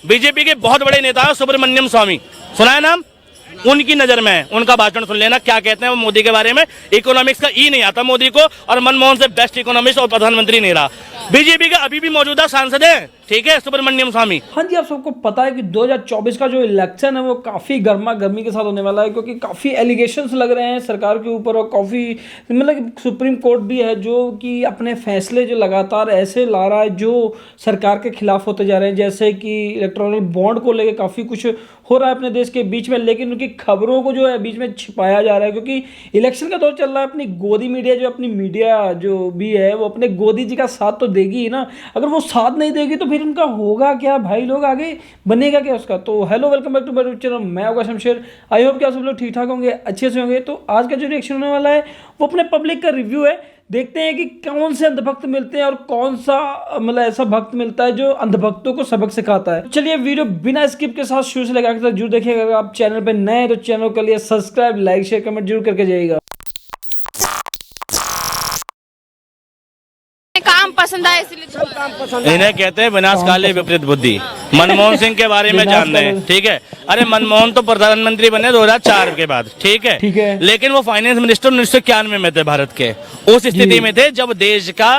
BJP के बहुत बड़े नेता है सुब्रमण्यम स्वामी, सुना है नाम? उनकी नजर में है, उनका भाषण सुन लेना क्या कहते हैं वो मोदी के बारे में। इकोनॉमिक्स का ई नहीं आता मोदी को, और मनमोहन से बेस्ट इकोनॉमिस्ट और प्रधानमंत्री नहीं रहा। बीजेपी का अभी भी मौजूदा सांसद है, ठीक है, सुब्रमण्यम स्वामी। हाँ जी, आप सबको पता है कि 2024 का जो इलेक्शन है वो काफ़ी गर्मा गर्मी के साथ होने वाला है, क्योंकि काफ़ी एलिगेशंस लग रहे हैं सरकार के ऊपर, और काफ़ी मतलब सुप्रीम कोर्ट भी है जो कि अपने फैसले जो लगातार ऐसे ला रहा है जो सरकार के खिलाफ होते जा रहे हैं, जैसे कि इलेक्ट्रॉनिक बॉन्ड को लेकर काफ़ी कुछ हो रहा है अपने देश के बीच में, लेकिन उनकी खबरों को जो है बीच में छिपाया जा रहा है, क्योंकि इलेक्शन का दौर चल रहा है। अपनी गोदी मीडिया जो अपनी मीडिया जो भी है वो अपने गोदी जी का साथ तो देगी ही ना, अगर वो साथ नहीं देगी तो फिर इनका होगा क्या भाई, लोग आगे बनेगा क्या उसका। तो hello, welcome back to my channel, मैं होगा शमशेर। आई होप कि आप सब लोग ठीक ठाक होंगे, अच्छे से होंगे। तो आज का जो रिएक्शन होने वाला है वो अपने पब्लिक का रिव्यू है। देखते हैं कि कौन से अंधभक्त मिलते हैं और कौन सा मतलब ऐसा भक्त मिलता है जो अंधभक्तों को सबक सिखाता है। चलिए वीडियो बिना स्किप के साथ शुरू से लेकर आखिर तक जरूर देखिएगा। अगर आप चैनल पे नए हैं तो चैनल के लिए सब्सक्राइब, लाइक, शेयर, कमेंट जरूर करके जाइएगा। काम पसंद आए इसलिए इन्हें कहते हैं विनाशकाले विपरीत बुद्धि। मनमोहन सिंह के बारे में जानते हैं, ठीक है। अरे मनमोहन तो प्रधानमंत्री बने 2004 के बाद, ठीक है, लेकिन वो फाइनेंस मिनिस्टर 1991 में थे भारत के। उस स्थिति में थे जब देश का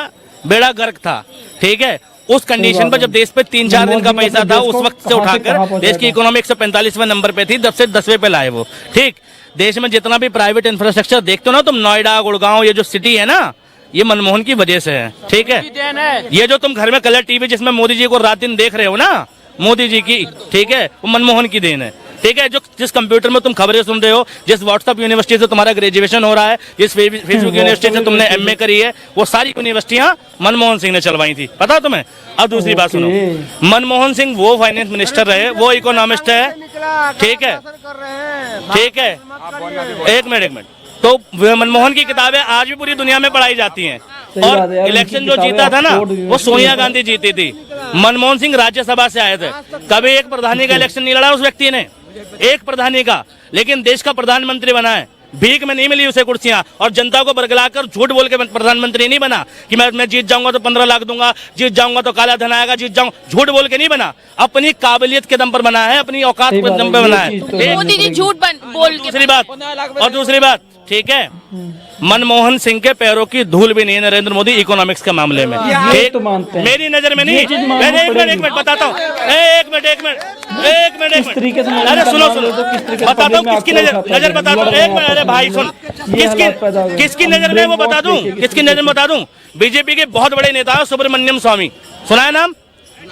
बेड़ा गर्क था, ठीक है। उस कंडीशन पर जब देश पे 3-4 दिन का पैसा था, उस वक्त से उठाकर देश की इकोनॉमी 145वें नंबर पे थी, 10 से 10वें पे लाए वो, ठीक। देश में जितना भी प्राइवेट इंफ्रास्ट्रक्चर देखते हो ना तुम, नोएडा, गुड़गांव, ये जो सिटी है ना, ये मनमोहन की वजह से है, ठीक है। ये जो तुम घर में कलर टीवी जिसमें मोदी जी को रात दिन देख रहे हो ना, मोदी जी की, ठीक है, वो मनमोहन की देन है, ठीक है। जो जिस कंप्यूटर में तुम खबरें सुन रहे हो, जिस व्हाट्सएप यूनिवर्सिटी से तुम्हारा ग्रेजुएशन हो रहा है, जिस फेसबुक यूनिवर्सिटी से तुमने एमए करी है, वो सारी यूनिवर्सिटियां मनमोहन सिंह ने चलवाई थी, पता तुम्हें? अब दूसरी बात सुनो, मनमोहन सिंह वो फाइनेंस मिनिस्टर रहे, वो इकोनॉमिस्ट है, ठीक है, ठीक है। एक मिनट। तो मनमोहन की किताबें आज भी पूरी दुनिया में पढ़ाई जाती हैं। और इलेक्शन जो जीता था ना वो सोनिया गांधी जीती थी, मनमोहन सिंह राज्यसभा से आए थे। कभी एक प्रधानी का इलेक्शन नहीं लड़ा उस व्यक्ति ने, एक प्रधानी का, लेकिन देश का प्रधानमंत्री बना है। भीख में नहीं मिली उसे कुर्सियां, और जनता को बरगलाकर झूठ बोल के प्रधानमंत्री नहीं बना कि मैं जीत जाऊंगा तो 15 लाख दूंगा, जीत जाऊंगा तो काला धन आएगा, जीत जाऊंगा, झूठ बोल के नहीं बना। अपनी काबिलियत के दम पर बना है, अपनी औकात के दम पर बना है। मोदी जी झूठ बोल के। दूसरी बात, ठीक है, मनमोहन सिंह के पैरों की धूल भी नहीं है नरेंद्र मोदी इकोनॉमिक्स के मामले में, ठीक तो मानते हैं। मेरी नजर में नहीं। एक मिनट बताता हूँ, एक मिनट। अरे सुनो बताता हूँ किसकी नजर बताता हूँ, एक मिनट। अरे भाई सुन, किसकी नजर में वो बता दूं, किसकी नजर में बता दूं। बीजेपी के बहुत बड़े नेता है सुब्रमण्यम स्वामी, सुना है नाम?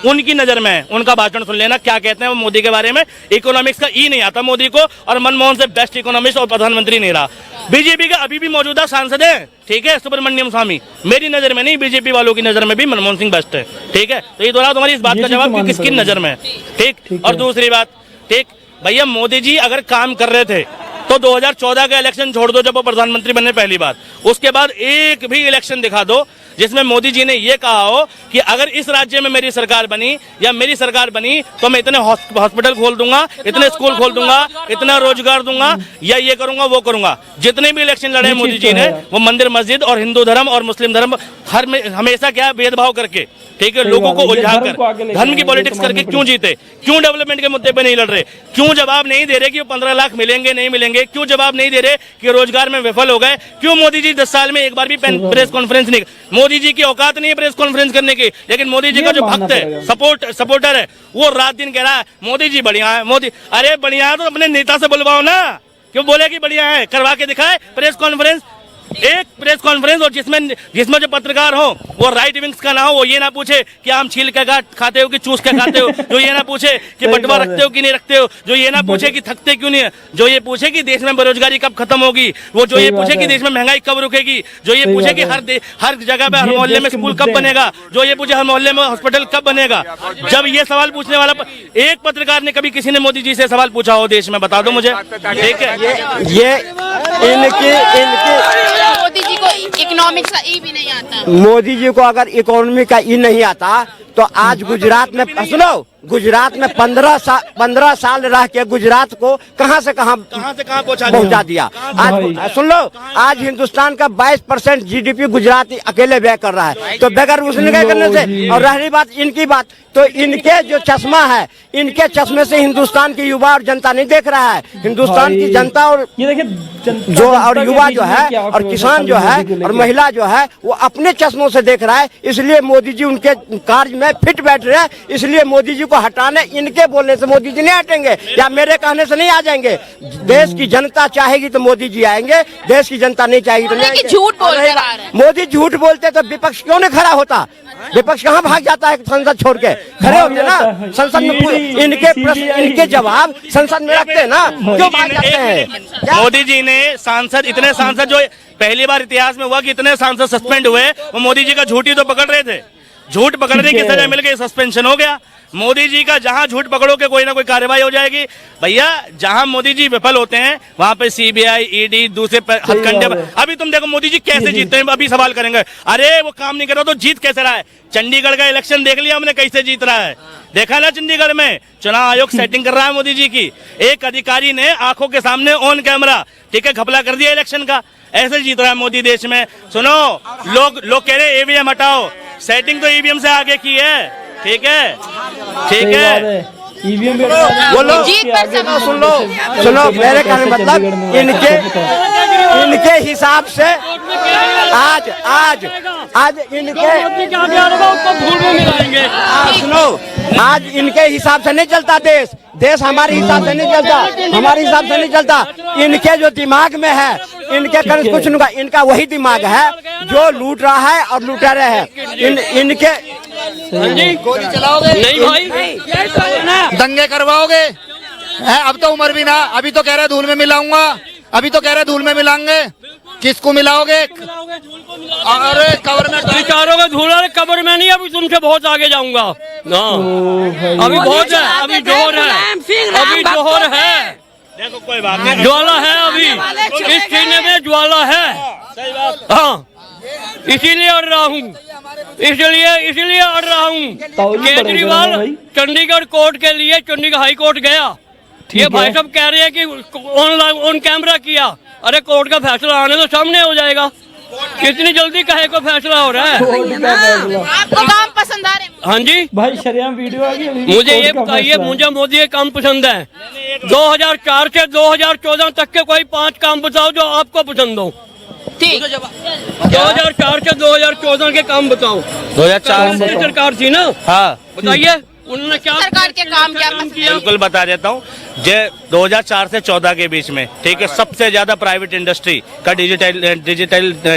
उनकी नजर में है, उनका भाषण सुन लेना क्या कहते हैं वो मोदी के बारे में। इकोनॉमिक्स का ई नहीं आता मोदी को, और मनमोहन से बेस्ट इकोनॉमिस्ट और प्रधानमंत्री नहीं रहा। बीजेपी का अभी भी मौजूदा सांसद है, ठीक है, सुब्रमण्यम स्वामी। मेरी नजर में नहीं, बीजेपी वालों की नजर में भी मनमोहन सिंह बेस्ट है, ठीक है। तो ये दोहरा तुम्हारी इस बात का जवाब कि किसकी नजर में है, ठीक। और दूसरी बात, ठीक भैया, मोदी जी अगर काम कर रहे थे तो 2014 का इलेक्शन छोड़ दो जब वो प्रधानमंत्री बने पहली बार, उसके बाद एक भी इलेक्शन दिखा दो जिसमें मोदी जी ने ये कहा हो कि अगर इस राज्य में मेरी सरकार बनी या मेरी सरकार बनी तो मैं इतने हॉस्पिटल खोल दूंगा, इतने स्कूल खोल दूंगा, इतना रोजगार दूंगा, या ये करूंगा वो करूंगा। जितने भी इलेक्शन लड़े मोदी जी ने, वो मंदिर मस्जिद और हिंदू धर्म और मुस्लिम धर्म हर में हमेशा क्या भेदभाव करके, ठीक है, लोगों को उलझाकर धर्म की पॉलिटिक्स करके क्यों जीते? क्यों डेवलपमेंट के मुद्दे पे नहीं लड़ रहे? क्यों जवाब नहीं दे रहे कि 15 लाख मिलेंगे नहीं मिलेंगे? क्यों जवाब नहीं दे रहे कि रोजगार में विफल हो गए? क्यों मोदी जी 10 साल में एक बार भी प्रेस कॉन्फ्रेंस नहीं? मोदी जी की औकात नहीं है प्रेस कॉन्फ्रेंस करने की, लेकिन मोदी जी का जो भक्त है, सपोर्टर है, वो रात दिन कह रहा है मोदी जी बढ़िया है, मोदी। अरे बढ़िया है तो अपने नेता से बुलवाओ ना, क्यों बोले कि बढ़िया है? करवा के दिखाए प्रेस कॉन्फ्रेंस, एक प्रेस कॉन्फ्रेंस, और जिसमें जो पत्रकार हो वो राइट विंग्स का ना हो, वो ये ना पूछे कि आम छील के खाते हो कि चूस के खाते हो, जो ये ना पूछे कि बंटवा रखते हो कि नहीं रखते हो, जो ये ना पूछे कि थकते क्यों नहीं है, जो ये पूछे कि देश में बेरोजगारी कब खत्म होगी, वो जो ये पूछे कि देश में महंगाई कब रुकेगी, जो ये पूछे कि हर जगह पे हर मोहल्ले में स्कूल कब बनेगा, जो ये पूछे हर मोहल्ले में हॉस्पिटल कब बनेगा। जब ये सवाल पूछने वाला एक पत्रकार ने कभी किसी ने मोदी जी से सवाल पूछा हो देश में, बता दो मुझे, ठीक है। ये इनके मोदी जी को इकोनॉमिक्स का ई भी नहीं आता। मोदी जी को अगर इकोनॉमी का ई नहीं आता तो आज गुजरात में, सुनो, गुजरात में 15 साल रह के गुजरात को कहां से कहां पहुंचा दिया। आज सुन लो, आज हिंदुस्तान का 22% GDP गुजरात अकेले व्यय कर रहा है। तो बगैर उसने क्या करने से, और रही बात इनकी बात, तो इनके जो चश्मा है, इनके चश्मे से हिंदुस्तान की युवा और जनता नहीं देख रहा है। हिंदुस्तान की जनता और ये देखिए जो और युवा जो है और किसान जो है और महिला जो है वो अपने चश्मों से देख रहा है। इसलिए मोदी जी उनके कार्य में फिट बैठ रहे हैं। इसलिए मोदी जी को हटाने, इनके बोलने से मोदी जी नहीं हटेंगे या मेरे कहने से नहीं आ जाएंगे। देश की जनता चाहेगी तो मोदी जी आएंगे, देश की जनता नहीं चाहेगी तो नहीं आएंगे। झूठ बोल कर आ रहे हैं। मोदी झूठ बोलते तो विपक्ष क्यों नहीं खड़ा होता? विपक्ष कहाँ भाग जाता है संसद छोड़ के? खड़े होते ना संसद में, इनके प्रश्न, इनके जवाब संसद में रखते हैं ना, क्यों भाग जाते हैं? मोदी जी ने सांसद, इतने सांसद जो पहली बार इतिहास में हुआ कि इतने सांसद सस्पेंड हुए, वो मोदी जी का झूठ ही तो पकड़ रहे थे। झूठ पकड़ने की सजा मिल गई, सस्पेंशन हो गया। मोदी जी का जहां झूठ पकड़ोगे कोई ना कोई कार्रवाई हो जाएगी। भैया जहां मोदी जी विफल होते हैं वहां पे CBI, ED दूसरे हथकंडे। अभी तुम देखो मोदी जी कैसे जीतते हैं, अभी सवाल करेंगे, अरे वो काम नहीं कर रहा तो जीत कैसे रहा है? चंडीगढ़ का इलेक्शन देख लिया हमने, कैसे जीत रहा है, देखा ना? चंडीगढ़ में चुनाव आयोग सेटिंग कर रहा है मोदी जी की। एक अधिकारी ने आंखों के सामने ऑन कैमरा, ठीक है, घपला कर दिया इलेक्शन का। ऐसे जीत रहा है मोदी देश में। सुनो, लोग कह रहे EVM हटाओ, सेटिंग तो EVM से आगे की है। ठीक है, ठीक है, ईवीएम बोलो, सुनो मेरे कहने मतलब इनके हिसाब से आज सुनो, आज इनके हिसाब से नहीं चलता देश हमारे हिसाब से नहीं चलता, हमारे हिसाब से नहीं चलता। इनके जो दिमाग में है, इनके कारण कुछ नहीं, इनका वही दिमाग है जो लूट रहा है और लूटा रहे हैं। इनके गोली चलाओगे नहीं भाई, दंगे करवाओगे। अब तो उम्र भी ना, अभी तो कह रहे धूल में मिलाऊंगा, अभी तो कह रहे धूल में मिलाएंगे। किसको मिलाओगे? अरे कब्र में विचारोगे धूल, कब्र में नहीं, अभी तुमसे बहुत आगे जाऊंगा ना। अभी बहुत है, अभी जोर है, अभी जोर है, देखो कोई बात नहीं, ज्वाला है, अभी इस सीने में ज्वाला है। हाँ, इसीलिए अड़ रहा हूँ, इसीलिए अड़ रहा हूँ। केजरीवाल चंडीगढ़ कोर्ट के लिए चंडीगढ़ हाई कोर्ट गया, ये भाई साहब कह रहे हैं कि ऑन कैमरा किया। अरे कोर्ट का फैसला आने तो सामने हो जाएगा, कितनी जल्दी कहे को फैसला हो रहा है? आपको काम पसंद आ रहे हैं? हाँ जी भाई, शरेआम वीडियो आ गई। मुझे ये बताइए, मुझे मोदी के काम पसंद है? 2004 से 2014 तक के कोई 5 काम बताओ जो आपको पसंद हो। ठीक, 2004 से 2014 के काम बताओ। 2004 से सरकार थी ना? हाँ, बताइए उन्होंने क्या सरकार के काम क्या पसंद है? बिल्कुल बता देता हूँ। 2004 से 14 के बीच में, ठीक है, सबसे ज्यादा प्राइवेट इंडस्ट्री का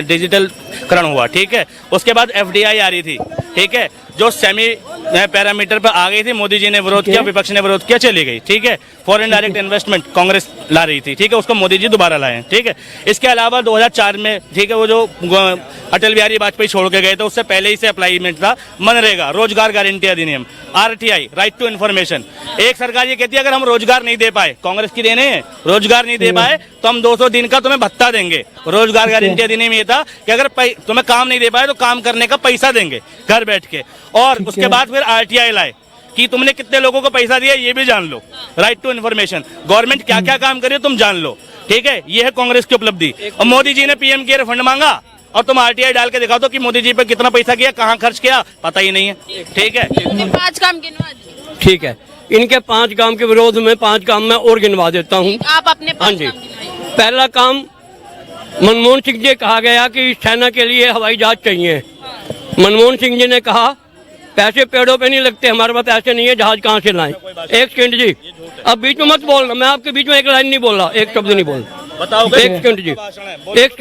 डिजिटलकरण हुआ। ठीक है, उसके बाद FDI आ रही थी, ठीक है, जो सेमी पैरामीटर पर आ गई थी। मोदी जी ने विरोध किया, विपक्ष ने विरोध किया, चली गई। ठीक है, फॉरेन डायरेक्ट इन्वेस्टमेंट कांग्रेस ला रही थी, ठीक है, उसको मोदी जी दोबारा लाए। ठीक है, इसके अलावा 2004 में, ठीक है, वो जो अटल बिहारी वाजपेयी छोड़ के गए थे, उससे पहले ही से अप्लाईमेंट था मनरेगा, रोजगार गारंटी अधिनियम, RTI, राइट टू इन्फॉर्मेशन। एक सरकार ये कहती है अगर हम रोजगार नहीं दे पाए, कांग्रेस की देने हैं, रोजगार नहीं दे पाए तो हम 200 दिन का तुम्हें भत्ता देंगे। रोजगार गारंटी अधिनियम ये था कि अगर तुम्हें काम नहीं दे पाए तो काम करने का पैसा देंगे घर बैठ के। और उसके बाद फिर RTI लाए कि तुमने कितने लोगों को पैसा दिया ये भी जान लो, राइट टू इन्फॉर्मेशन, गवर्नमेंट क्या क्या काम करे तुम जान लो। ठीक है, ये है कांग्रेस की उपलब्धि। और मोदी जी ने PM केयर फंड मांगा और तुम RTI डाल के दिखा दो कि मोदी जी पे कितना पैसा किया, कहाँ खर्च किया, पता ही नहीं है। ठीक है, 5 काम गिनवा दीजिए। ठीक है, इनके 5 काम के विरोध में 5 काम मैं और गिनवा देता हूँ। आप अपने 5 हाँ जी, काम गिनवाइए। पहला काम, मनमोहन सिंह जी कहा गया कि सेना के लिए हवाई जहाज चाहिए। मनमोहन सिंह जी ने कहा पैसे पेड़ों पे नहीं लगते, हमारे पास पैसे नहीं है, जहाज कहाँ से लाएं? एक सेकंड जी, अब बीच में मत बोलना, मैं आपके बीच में एक लाइन नहीं बोल रहा, एक शब्द नहीं बोल। बताओ। एक सेकंड जी, एक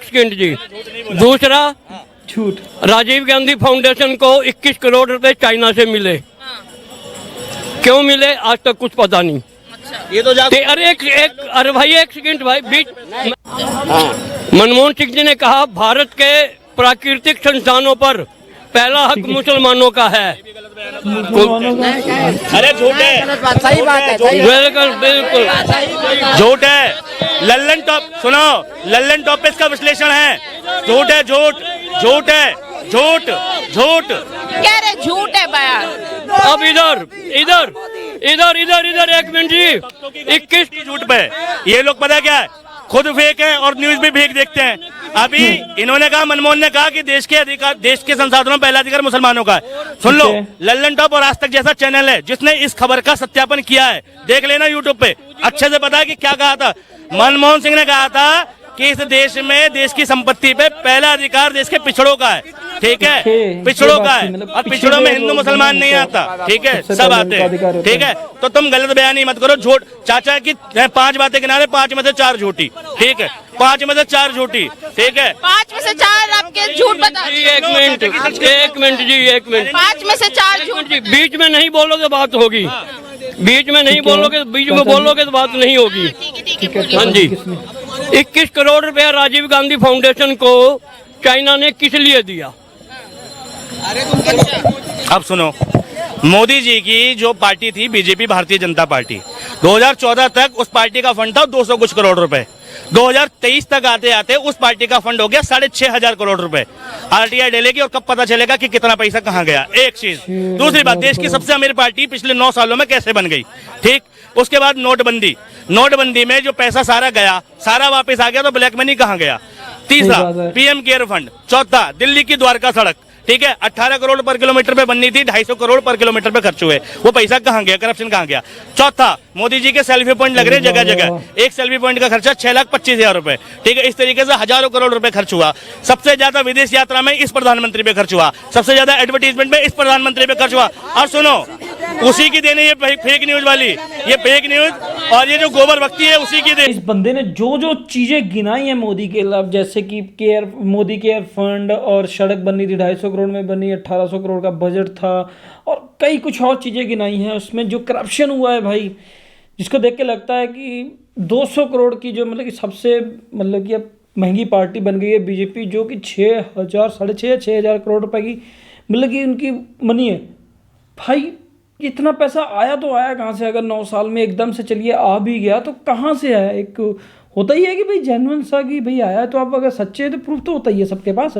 सेकंड जी। दूसरा, झूठ। राजीव गांधी फाउंडेशन को 21 करोड़ रुपए चाइना से मिले, क्यों मिले आज तक कुछ पता नहीं। ये तो अरे भाई एक सेकंड भाई, बीच मनमोहन सिंह जी ने कहा भारत के प्राकृतिक संसाधनों पर पहला हक मुसलमानों का है। अरे झूठ है, सही बात है, बिल्कुल बिल्कुल झूठ है। लल्लन टॉप सुनो, लल्लन टॉपिस का विश्लेषण है, झूठ है, झूठ, झूठ है, झूठ। झूठ। कह रहे झूठ है बयान। अब इधर इधर इधर इधर इधर 1 मिनट जी। 21 की झूठ पे ये लोग पता क्या है, खुद फेक है और न्यूज भी फेक देखते हैं। अभी इन्होंने कहा, मनमोहन ने कहा कि देश के संसाधनों में पहला अधिकार मुसलमानों का है। सुन लो, लल्लन टॉप और आज तक जैसा चैनल है जिसने इस खबर का सत्यापन किया है, देख लेना यूट्यूब पे, अच्छे से पता है कि क्या कहा था। मनमोहन सिंह ने कहा था कि इस देश में देश की संपत्ति पे पहला अधिकार देश के पिछड़ों का है, ठीक है, पिछड़ों का है, और पिछड़ों में हिंदू मुसलमान नहीं आता, ठीक है, सब आते हैं, ठीक है। तो तुम गलत बयान मत करो। झूठ चाचा की 5 बातें किनारे, 5 में से 4 झूठी, ठीक है, 5 में से 4 झूठी, ठीक है, 5 में से 4 आपके झूठ बता। जी 1 मिनट 1 मिनट जी 1 मिनट। 5 में से 4 झूठ। जी बीच में नहीं बोलोगे बात होगी, बीच में नहीं बोलोगे, बीच में बोलोगे तो बात नहीं होगी। हाँ जी। 21 करोड़ रुपया राजीव गांधी फाउंडेशन को चाइना ने किस लिए दिया? अब सुनो, मोदी जी की जो पार्टी थी बीजेपी, भारतीय जनता पार्टी, 2014 तक उस पार्टी का फंड था 200 कुछ करोड़ रुपए। 2023 तक आते आते उस पार्टी का फंड हो गया 6,500 करोड़ रुपए। आरटीआई डलेगी और कब पता चलेगा कि कितना पैसा कहाँ गया। एक चीज। दूसरी बात, देश की सबसे अमीर पार्टी पिछले 9 सालों में कैसे बन गई, ठीक। उसके बाद नोटबंदी में जो पैसा सारा गया, सारा वापस आ गया, तो ब्लैक मनी कहाँ गया। तीसरा, पीएम केयर फंड। चौथा, दिल्ली की द्वारका सड़क, ठीक है, 18 करोड़ पर किलोमीटर पे बननी थी, 250 करोड़ पर किलोमीटर पे खर्च हुए, वो पैसा कहाँ गया, करप्शन कहाँ गया। चौथा, मोदी जी के सेल्फी पॉइंट लग रहे जगह जगह, एक सेल्फी पॉइंट का खर्चा 6,25,000 रुपए, ठीक है। इस तरीके से हजारों करोड़ रुपए खर्च हुआ। सबसे ज्यादा विदेश यात्रा में इस प्रधानमंत्री पे खर्च हुआ, सबसे ज्यादा एडवर्टीजमेंट में इस प्रधानमंत्री पे खर्च हुआ। और सुनो, उसी की देने ये फेक न्यूज वाली, ये फेक न्यूज, और ये जो गोबर भक्ति है उसी की देन। इस बंदे ने जो जो चीजें गिनाई हैं मोदी के खिलाफ, जैसे कि मोदी केयर फंड, और सड़क बननी थी 250 करोड़ में बनी, 1800 करोड़ का बजट था, और कई कुछ और चीजें गिनाई हैं। उसमें जो करप्शन हुआ है भाई, जिसको देख के लगता है कि 200 करोड़ की जो मतलब कि सबसे मतलब कि अब महंगी पार्टी बन गई है बीजेपी, जो कि 6,000 साढ़े 6,000 करोड़ रुपए की मतलब कि उनकी मनी है। भाई इतना पैसा आया तो आया कहाँ से? अगर 9 साल में एकदम से चलिए आ भी गया तो कहाँ से आया? एक होता ही है कि भाई जेन्युइन सा कि भाई आया है, तो आप अगर सच्चे हैं तो प्रूफ तो होता ही है सबके पास,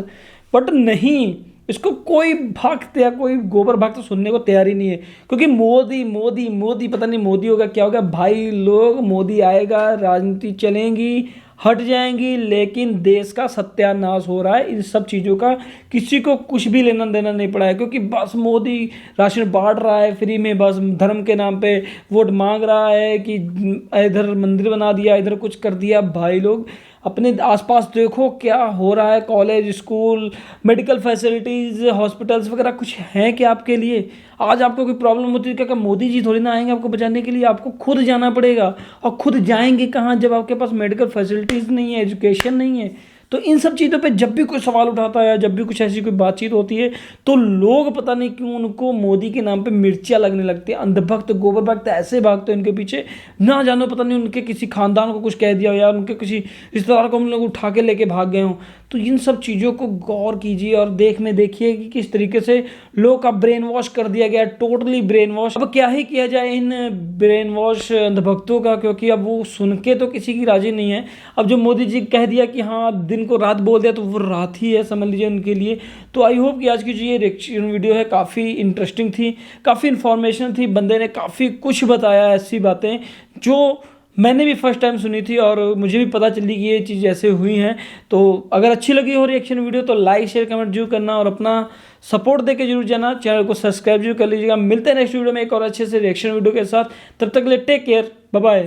बट नहीं, इसको कोई भक्त या कोई गोबर भक्त सुनने को तैयार ही नहीं है, क्योंकि मोदी मोदी मोदी पता नहीं मोदी होगा क्या होगा भाई। लोग मोदी आएगा, राजनीति चलेंगी, हट जाएंगी, लेकिन देश का सत्यानाश हो रहा है। इन सब चीज़ों का किसी को कुछ भी लेना देना नहीं पड़ा है, क्योंकि बस मोदी राशन बांट रहा है फ्री में, बस धर्म के नाम पे वोट मांग रहा है कि इधर मंदिर बना दिया, इधर कुछ कर दिया। भाई लोग अपने आसपास देखो क्या हो रहा है, college, school, medical facilities, hospitals वगैरह कुछ हैं क्या आपके लिए? आज आपको कोई प्रॉब्लम होती है क्या, मोदी जी थोड़ी ना आएंगे आपको बचाने के लिए, आपको खुद जाना पड़ेगा। और खुद जाएंगे कहाँ जब आपके पास मेडिकल फैसिलिटीज़ नहीं है, एजुकेशन नहीं है। तो इन सब चीज़ों पे जब भी कोई सवाल उठाता है, जब भी कुछ ऐसी कोई बातचीत होती है, तो लोग पता नहीं क्यों उनको मोदी के नाम पे मिर्चियाँ लगने लगती है। अंधभक्त, गोबर भक्त ऐसे भागते हैं इनके पीछे, ना जानो पता नहीं उनके किसी खानदान को कुछ कह दिया या उनके किसी रिश्तेदार को हम लोग उठा के लेके भाग गए हों। तो इन सब चीज़ों को गौर कीजिए और देखिए कि किस तरीके से लोग का ब्रेन वॉश कर दिया गया, टोटली ब्रेन वॉश। अब क्या ही किया जाए इन ब्रेन वॉश अंधभक्तों का, क्योंकि अब वो सुन के तो किसी की राजी नहीं है। अब जो मोदी जी कह दिया कि हाँ दिन को रात बोल दिया, तो वो रात ही है समझ लीजिए उनके लिए। तो आई होप कि आज की जो ये रिएक्शन वीडियो है काफ़ी इंटरेस्टिंग थी, काफ़ी इन्फॉर्मेशन थी। बंदे ने काफ़ी कुछ बताया, ऐसी बातें जो मैंने भी फर्स्ट टाइम सुनी थी और मुझे भी पता चली कि ये चीज़ ऐसे हुई हैं। तो अगर अच्छी लगी हो रिएक्शन वीडियो तो लाइक शेयर कमेंट जरूर करना और अपना सपोर्ट देके जरूर जाना, चैनल को सब्सक्राइब जरूर कर लीजिएगा। मिलते हैं नेक्स्ट वीडियो में एक और अच्छे से रिएक्शन वीडियो के साथ, तब तक के लिए टेक केयर, बाय बाय।